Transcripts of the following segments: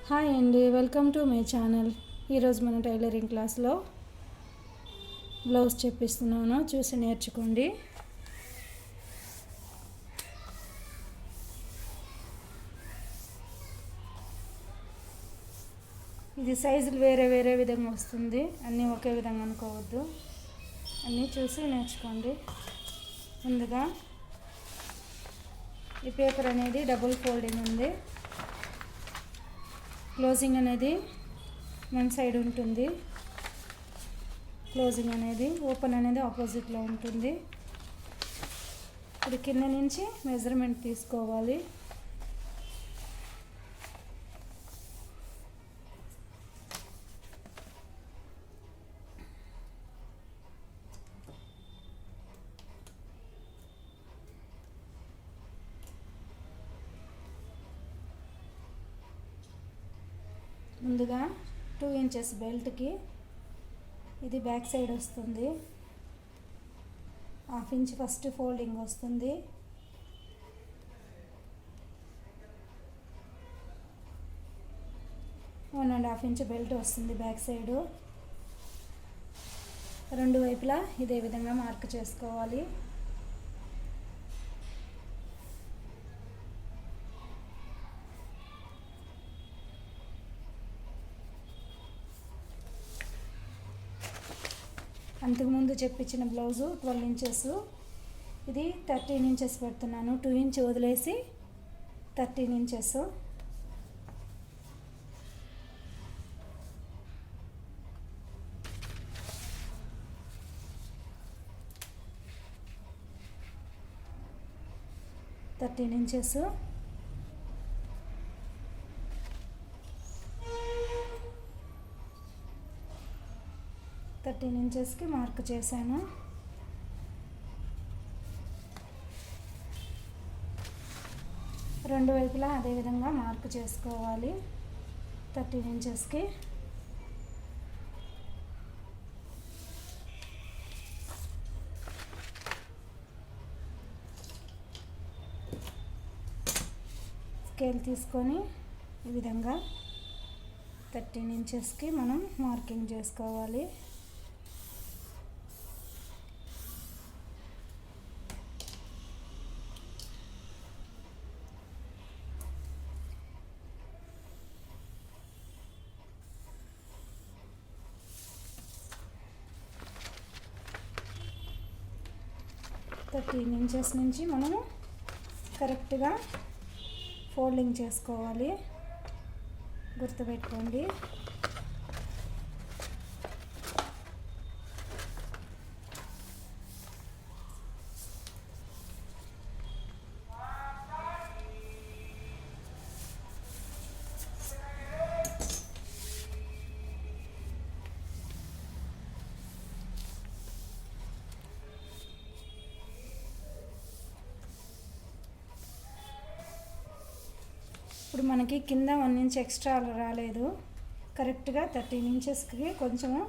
Hi అండి, welcome to my channel. ఈరోజు మన టైలరింగ్ క్లాస్లో బ్లౌజ్ చెప్పిస్తున్నాను, చూసి నేర్చుకోండి. ఇది సైజులు వేరే వేరే విధంగా వస్తుంది, అన్నీ ఒకే విధంగా అనుకోవద్దు, అన్నీ చూసి నేర్చుకోండి. ముందుగా ఈ పేపర్ అనేది డబుల్ ఫోల్డింగ్ ఉంది. క్లోజింగ్ అనేది వన్ సైడ్ ఉంటుంది, క్లోజింగ్ అనేది ఓపెన్ అనేది ఆపోజిట్లో ఉంటుంది. ఇప్పుడు కింద నుంచి మెజర్మెంట్ తీసుకోవాలి. ముందుగా 2 ఇంచెస్ బెల్ట్కి ఇది బ్యాక్ సైడ్ వస్తుంది, 1/2 ఇంచ్ ఫస్ట్ ఫోల్డింగ్ వస్తుంది. One and half inch belt వస్తుంది బ్యాక్ సైడు. రెండు వైపులా ఇదే విధంగా మార్క్ చేసుకోవాలి. అంతకుముందు చెప్పించిన బ్లౌజు 12 ఇంచెస్, ఇది 13 ఇంచెస్ పెడుతున్నాను. 2 ఇంచ్ వదిలేసి 13 ఇంచెస్. ఇంచెస్ 13 ఇంచెస్కి మార్క్ చేశాను. రెండు వైపులా అదేవిధంగా మార్క్ చేసుకోవాలి 13 ఇంచెస్కి. స్కేల్ తీసుకొని ఈ విధంగా 13 ఇంచెస్కి మనం మార్కింగ్ చేసుకోవాలి. థర్టీన్ ఇంచెస్ నుంచి మనము కరెక్ట్గా ఫోల్డింగ్ చేసుకోవాలి, గుర్తుపెట్టుకోండి. ఇప్పుడు మనకి కింద 1 ఇంచ్ ఎక్స్ట్రా రాలేదు, కరెక్ట్గా 13 ఇంచెస్కి కొంచెము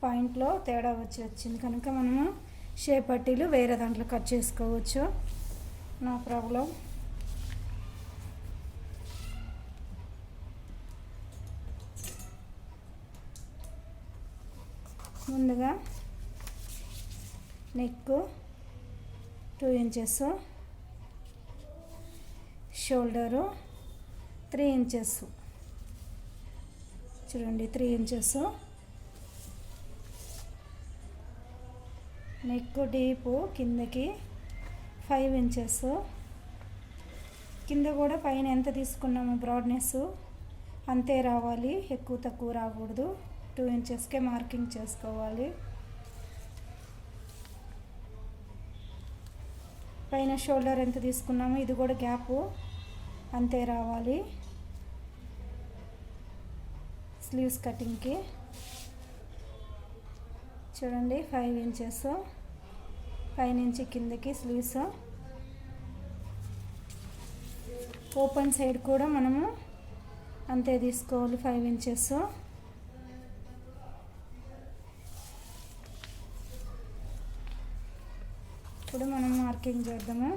పాయింట్లో తేడా వచ్చింది కనుక మనము షేప్ పట్టీలు వేరే దాంట్లో కట్ చేసుకోవచ్చు, నో ప్రాబ్లం. ముందుగా నెక్ 2 ఇంచెస్, షోల్డరు 3 ఇంచెస్, చూడండి 3 ఇంచెస్. నెక్ డీపు కిందకి 5 ఇంచెస్. కింద కూడా పైన ఎంత తీసుకున్నాము బ్రాడ్నెస్ అంతే రావాలి, ఎక్కువ తక్కువ రాకూడదు. 2 ఇంచెస్కే మార్కింగ్ చేసుకోవాలి. పైన షోల్డర్ ఎంత తీసుకున్నాము ఇది కూడా గ్యాపు అంతే రావాలి. స్లీవ్స్ కటింగ్కి చూడండి 5 ఇంచెస్ పైనుంచి కిందకి స్లీవ్స్. ఓపెన్ సైడ్ కూడా మనము అంతే తీసుకోవాలి 5 ఇంచెస్. ఇప్పుడు మనం మార్కింగ్ చేద్దాము.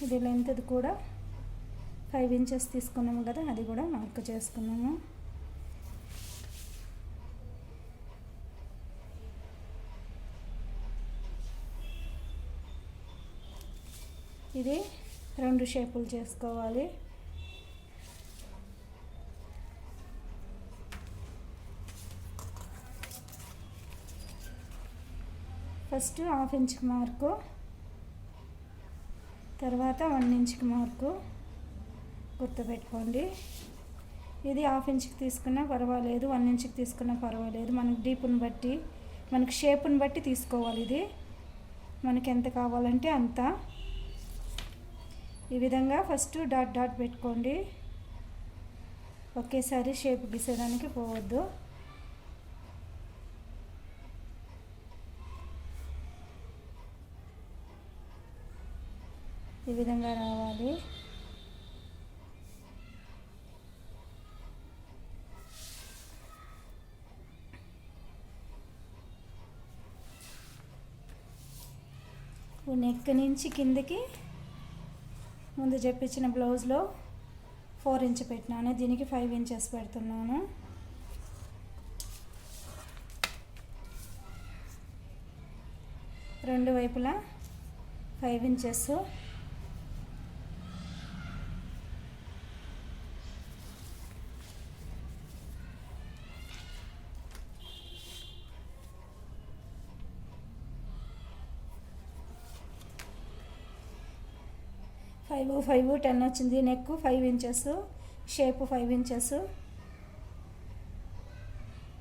ఇది లెంత్ కూడా 5 ఇంచెస్ తీసుకున్నాము కదా, అది కూడా మార్క్ చేసుకున్నాము. ఇది 2 షేపులు చేసుకోవాలి. ఫస్ట్ 1/2 ఇంచ్కి మార్కు, తర్వాత 1 ఇంచ్కి మార్కు గుర్తుపెట్టుకోండి. ఇది 1/2 ఇంచ్కి తీసుకున్నా పర్వాలేదు, 1 ఇంచ్కి తీసుకున్నా పర్వాలేదు. మనకి డీప్ని బట్టి, మనకి షేప్ని బట్టి తీసుకోవాలి. ఇది మనకి ఎంత కావాలంటే అంత. ఈ విధంగా ఫస్ట్ డాట్ డాట్ పెట్టుకోండి. ఒకేసారి షేప్ గీసేదానికి పోవద్దు. ఈ విధంగా రావాలి. నెక్ నుంచి కిందకి ముందు చెప్పించిన బ్లౌజ్లో 4 ఇంచ్ పెట్టినాను, దీనికి 5 ఇంచెస్ పెడుతున్నాను. రెండు వైపులా 5 ఇంచెస్. ఫైవ్ 10 వచ్చింది. నెక్ 5 ఇంచెస్, షేప్ 5 ఇంచెస్,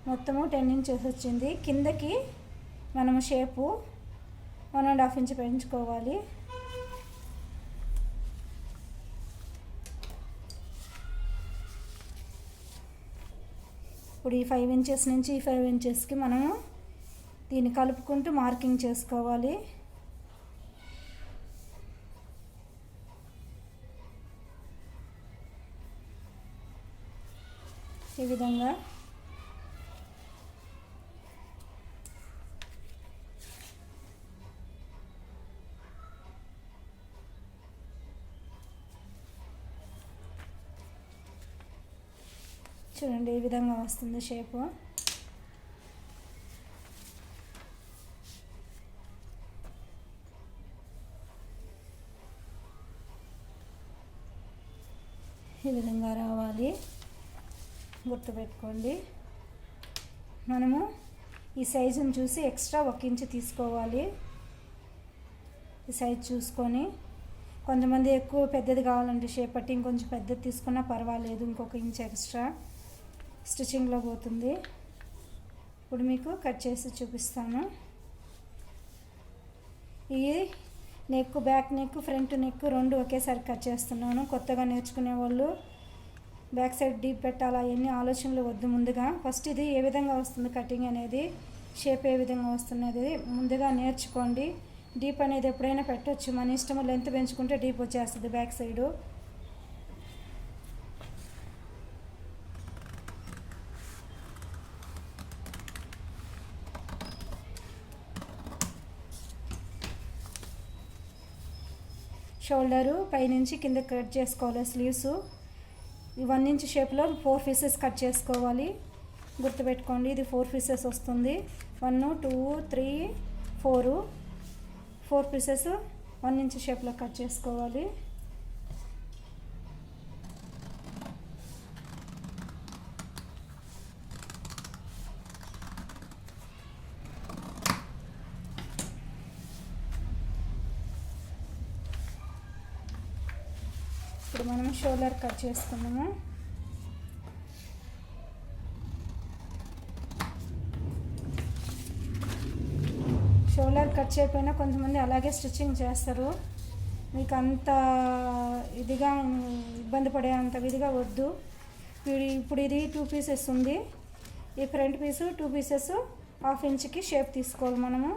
మొత్తము 10 ఇంచెస్ వచ్చింది. కిందకి మనము షేపు 1.5 ఇంచ్ పెంచుకోవాలి. ఇప్పుడు ఈ 5 ఇంచెస్ నుంచి ఈ 5 ఇంచెస్కి మనము దీన్ని కలుపుకుంటూ మార్కింగ్ చేసుకోవాలి. ఈ విధంగా చూడండి, ఈ విధంగా వస్తుంది షేపు. ఈ విధంగా రావాలి, గుర్తుపెట్టుకోండి. మనము ఈ సైజుని చూసి ఎక్స్ట్రా 1 ఇంచ్ తీసుకోవాలి. ఈ సైజ్ చూసుకొని, కొంతమంది ఎక్కువ పెద్దది కావాలంటే షేప్ పట్టి ఇంకొంచెం పెద్దది తీసుకున్నా పర్వాలేదు, ఇంకొక ఇంచ్ ఎక్స్ట్రా స్టిచ్చింగ్లో పోతుంది. ఇప్పుడు మీకు కట్ చేసి చూపిస్తాను. ఈ neck, back neck, front neck 2 ఒకేసారి కట్ చేస్తున్నాను. కొత్తగా నేర్చుకునే వాళ్ళు బ్యాక్ సైడ్ డీప్ పెట్టాలా ఎన్ని ఆలోచనలు వద్దు. ముందుగా ఫస్ట్ ఇది ఏ విధంగా వస్తుంది కటింగ్ అనేది, షేప్ ఏ విధంగా వస్తున్నది ముందుగా నేర్చుకోండి. డీప్ అనేది ఎప్పుడైనా పెట్టవచ్చు, మన ఇష్టము. లెంత్ పెంచుకుంటే డీప్ వచ్చేస్తుంది బ్యాక్ సైడు. షోల్డరు పైనుంచి కింద కట్ చేసుకోవాలి. స్లీవ్స్ 1 ఇంచ్ షేప్లో 4 పీసెస్ కట్ చేసుకోవాలి. గుర్తుపెట్టుకోండి, ఇది 4 పీసెస్ వస్తుంది. 1 2 3 4 పీసెస్ 1 ఇంచ్ షేప్లో కట్ చేసుకోవాలి. ఇప్పుడు మనం షోల్డర్ కట్ చేసుకున్నాము. షోల్డర్ కట్ చేయకపోయినా కొంతమంది అలాగే స్టిచ్చింగ్ చేస్తారు. మీకు అంత ఇదిగా ఇబ్బంది పడే అంత విధిగా వద్దు. ఇప్పుడు ఇది 2 పీసెస్ ఉంది. ఈ ఫ్రంట్ పీసు 2 పీసెస్ 1/2 ఇంచ్కి షేప్ తీసుకోవాలి మనము.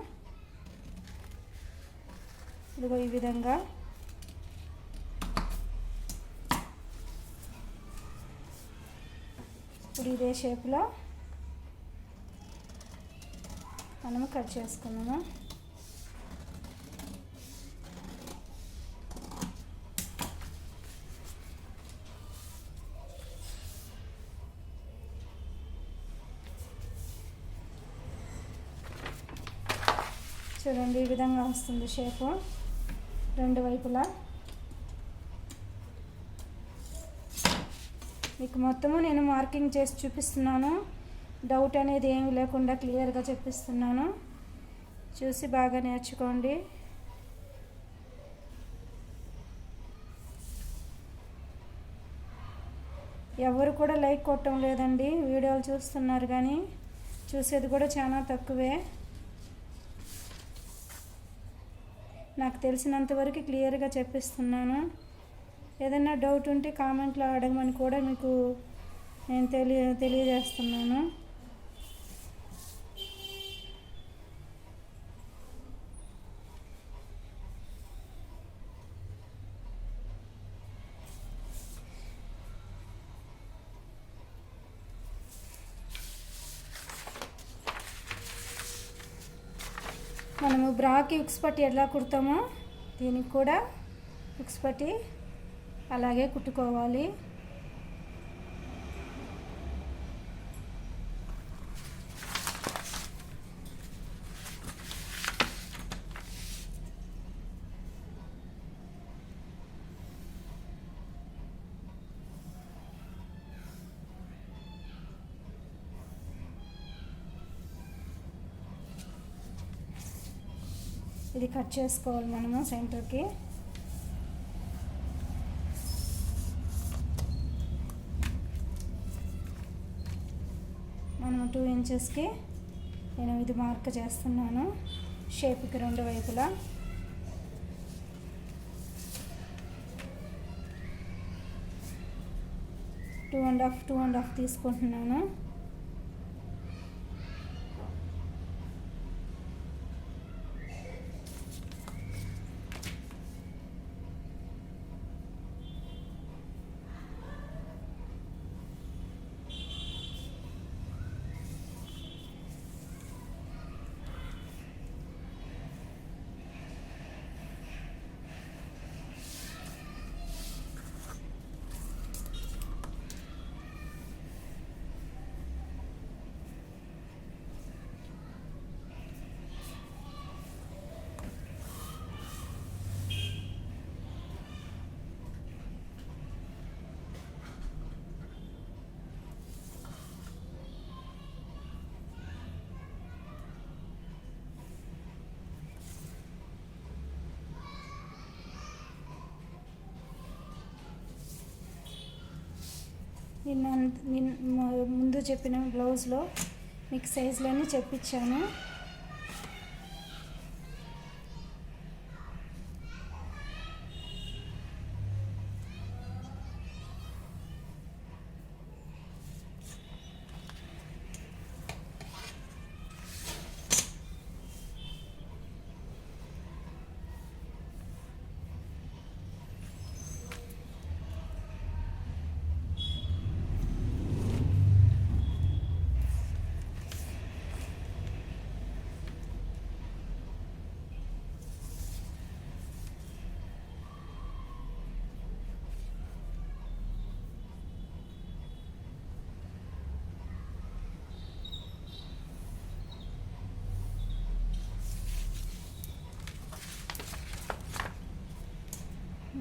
ఇదిగో ఈ విధంగా ఇప్పుడు ఇదే షేప్లో మనము కట్ చేసుకున్నాము. చూడండి ఈ విధంగా వస్తుంది షేపు రెండు వైపులా. మీకు మొత్తము నేను మార్కింగ్ చేసి చూపిస్తున్నాను, డౌట్ అనేది ఏమి లేకుండా క్లియర్గా చెప్పిస్తున్నాను. చూసి బాగా నేర్చుకోండి. ఎవరు కూడా లైక్ కొట్టడం లేదండి, వీడియోలు చూస్తున్నారు కానీ చూసేది కూడా చాలా తక్కువే. నాకు తెలిసినంతవరకు క్లియర్గా చెప్పిస్తున్నాను. ఏదైనా డౌట్ ఉంటే కామెంట్లో అడగమని కూడా మీకు నేను తెలియజేస్తున్నాను. మనము బ్రాకి ఉక్స్ పట్టి ఎలా కుడతామో దీనికి కూడా ఉక్స్ పట్టి అలాగే కుట్టుకోవాలి. ఇది కట్ చేసుకోవాలి మనము సెంటర్కి. మనము 2 ఇంచెస్కి నేను ఇది మార్క్ చేస్తున్నాను షేప్కి రెండు వైపులా. 2.5 తీసుకుంటున్నాను. ముందు చెప్పిన బ్లౌజ్లో మీకు సైజులన్నీ చెప్పించాను.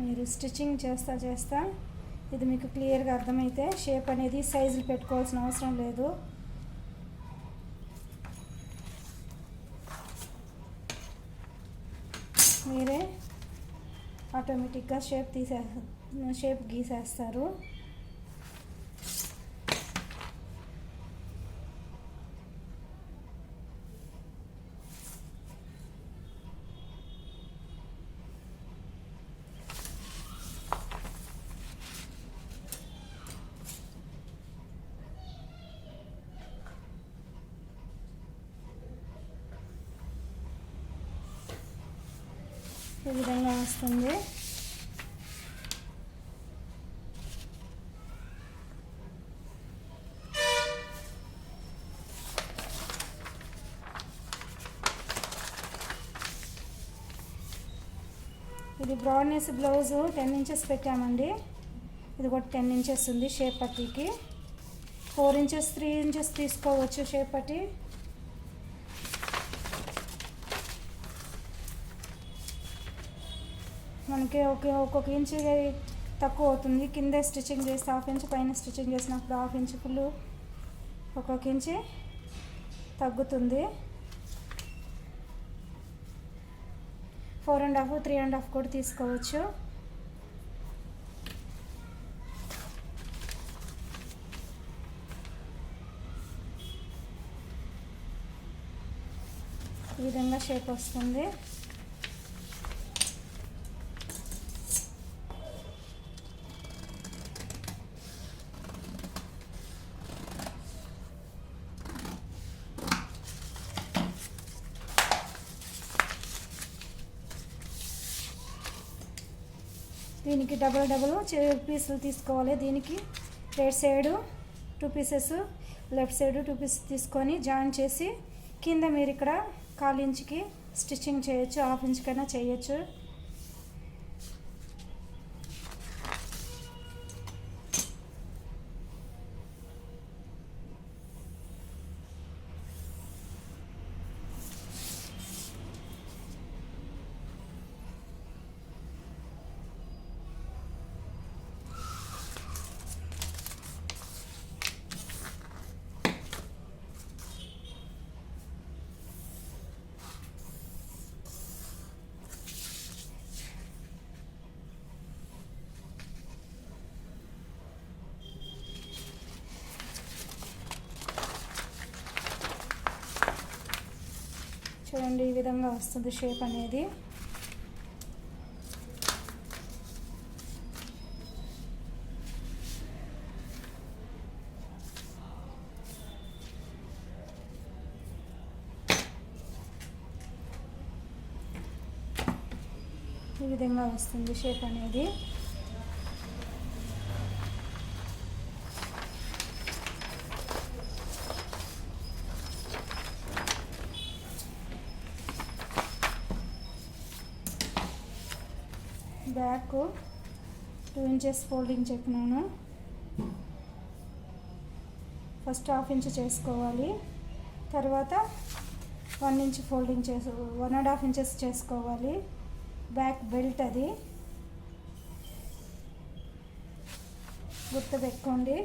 మీరు స్టిచ్చింగ్ చేస్తా ఇది మీకు క్లియర్గా అర్థమైతే షేప్ అనేది సైజులు పెట్టుకోవాల్సిన అవసరం లేదు. మీరే ఆటోమేటిక్గా షేప్ గీసేస్తారు. ఈ విధంగా వస్తుంది. ఇది బ్రాడ్నెస్ బ్లౌజు 10 ఇంచెస్ పెట్టామండి. ఇది కూడా 10 ఇంచెస్ ఉంది షేప్ పట్టీకి. 4 ఇంచెస్ 3 ఇంచెస్ తీసుకోవచ్చు షేప్ పట్టీ. మనకి ఒక్కొక్క ఇంచు తక్కువ అవుతుంది. కింద స్టిచ్చింగ్ చేస్తే 1/2 ఇంచ్, పైన స్టిచ్చింగ్ చేసినప్పుడు 1/2 ఇంచ్ ఫుల్ ఒక్కొక్క ఇంచు తగ్గుతుంది. 4.5, 3.5 కూడా తీసుకోవచ్చు. ఈ విధంగా షేప్ వస్తుంది. దీనికి డబల్ పీసులు తీసుకోవాలి. దీనికి right side 2 pieces, left side 2 pieces తీసుకొని జాయిన్ చేసి కింద మీరు ఇక్కడ 1/4 ఇంచుకి స్టిచ్చింగ్ చేయొచ్చు, 1/2 ఇంచ్ కైనా చేయొచ్చు. చూడండి, ఈ విధంగా వస్తుంది షేప్ అనేది. ఈ విధంగా వస్తుంది షేప్ అనేది. బ్యాక్ 2 ఇంచెస్ ఫోల్డింగ్ చెప్పినాను. ఫస్ట్ 1/2 ఇంచ్ చేసుకోవాలి. తర్వాత 1 ఇంచ్ ఫోల్డింగ్ 1.5 ఇంచెస్ చేసుకోవాలి. బ్యాక్ బెల్ట్ అది గుర్తుపెట్టుకోండి.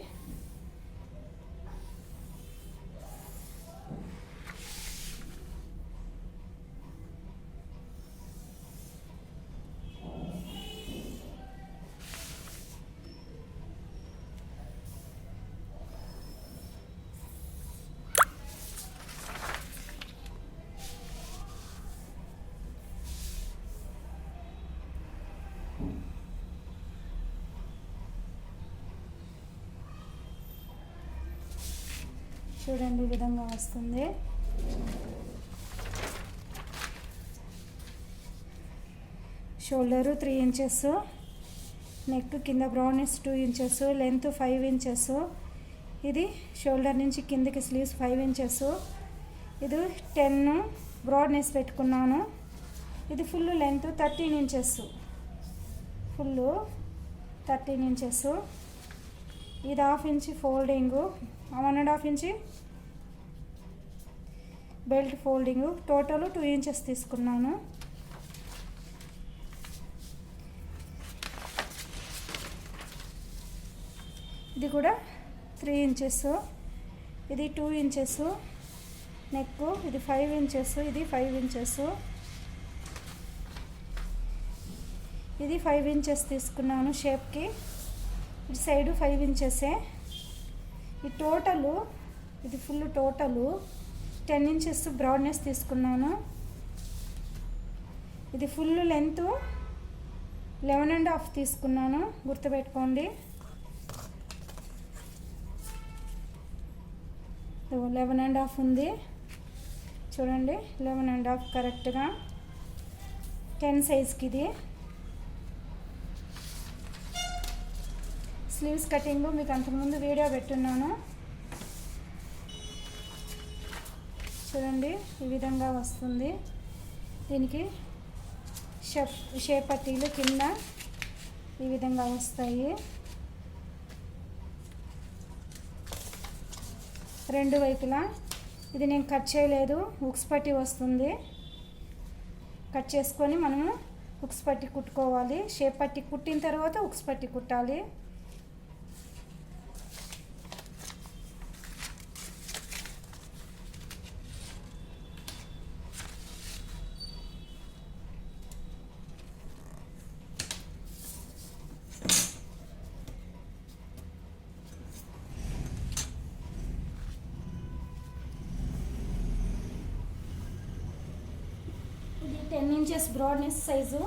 చూడండి, ఈ విధంగా వస్తుంది. షోల్డరు 3 ఇంచెస్, నెక్ కింద బ్రౌనెస్ 2 ఇంచెస్, లెంత్ 5 ఇంచెస్. ఇది షోల్డర్ నుంచి కిందకి స్లీవ్స్ 5 ఇంచెస్. ఇది 10 బ్రాడ్నెస్ పెట్టుకున్నాను. ఇది full length 13 inches, full 13 inches. ఇది 1/2 inch folding, 1.5 inch belt folding. Total 2 inches తీసుకున్నాను. ఇది కూడా 3 ఇంచెస్, ఇది 2 ఇంచెస్. నెక్ ఇది 5 ఇంచెస్, ఇది 5 ఇంచెస్, ఇది 5 ఇంచెస్ తీసుకున్నాను షేప్కి. ఇటు సైడు 5 ఇంచెసే. ఈ టోటలు, ఇది ఫుల్ టోటలు 10 ఇంచెస్ బ్రాడ్నెస్ తీసుకున్నాను. ఇది ఫుల్ లెంత్ 11.5 తీసుకున్నాను, గుర్తుపెట్టుకోండి. 11.5 ఉంది చూడండి, 11.5 కరెక్ట్గా 10 సైజ్కి. ఇది స్లీవ్స్ కటింగ్ మీకు అంతకుముందు వీడియో పెట్టున్నాను చూడండి. ఈ విధంగా వస్తుంది. దీనికి షేప్ పట్టీలు కింద ఈ విధంగా వస్తాయి. 2 వైపులా. ఇది నేను కట్ చేయలేదు, హుక్స్ పట్టి వస్తుంది. కట్ చేసుకొని మనము ఉక్స్ పట్టి కుట్టుకోవాలి. షేప్ పట్టి కుట్టిన తర్వాత ఉక్స్ పట్టి కుట్టాలి. ఇది 10 inches broadness size.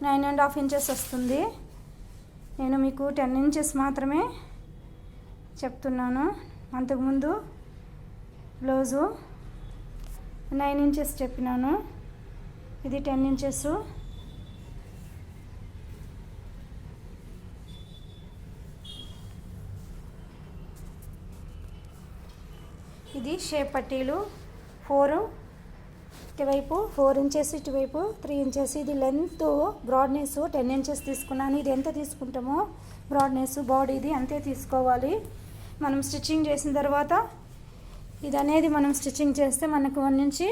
Nine and half inches వస్తుంది. నేను మీకు 10 ఇంచెస్ మాత్రమే చెప్తున్నాను. అంతకుముందు బ్లౌజు 9 ఇంచెస్ చెప్పినాను. ఇది 10 ఇంచెస్. ఇది షేప్ పట్టీలు 4 ఇటువైపు 4 ఇంచెస్, ఇటువైపు 3 ఇంచెస్. ఇది లెంత్ బ్రాడ్నెస్ 10 ఇంచెస్ తీసుకున్నాను. ఇది ఎంత తీసుకుంటామో బ్రాడ్నెస్ బాడీది అంతే తీసుకోవాలి. మనం స్టిచ్చింగ్ చేసిన తర్వాత ఇది అనేది మనం స్టిచ్చింగ్ చేస్తే మనకు 1 ఇంచి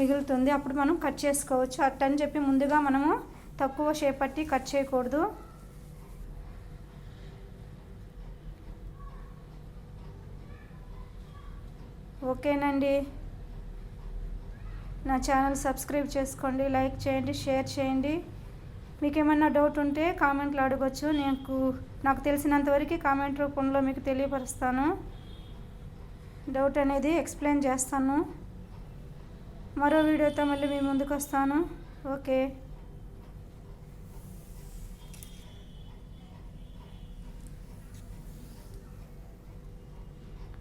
మిగులుతుంది. అప్పుడు మనం కట్ చేసుకోవచ్చు. అట్టని చెప్పి ముందుగా మనము తక్కువ షేప్ పట్టి కట్ చేయకూడదు. ఓకేనండి. నా ఛానల్ సబ్స్క్రైబ్ చేసుకోండి, లైక్ చేయండి, షేర్ చేయండి. మీకు ఏమన్నా డౌట్ ఉంటే కామెంట్లో అడగచ్చు. నాకు తెలిసినంతవరకు కామెంట్ రూపంలో మీకు తెలియపరుస్తాను. డౌట్ అనేది ఎక్స్ప్లెయిన్ చేస్తాను. మరో వీడియోతో మళ్ళీ మీ ముందుకు వస్తాను. ఓకే.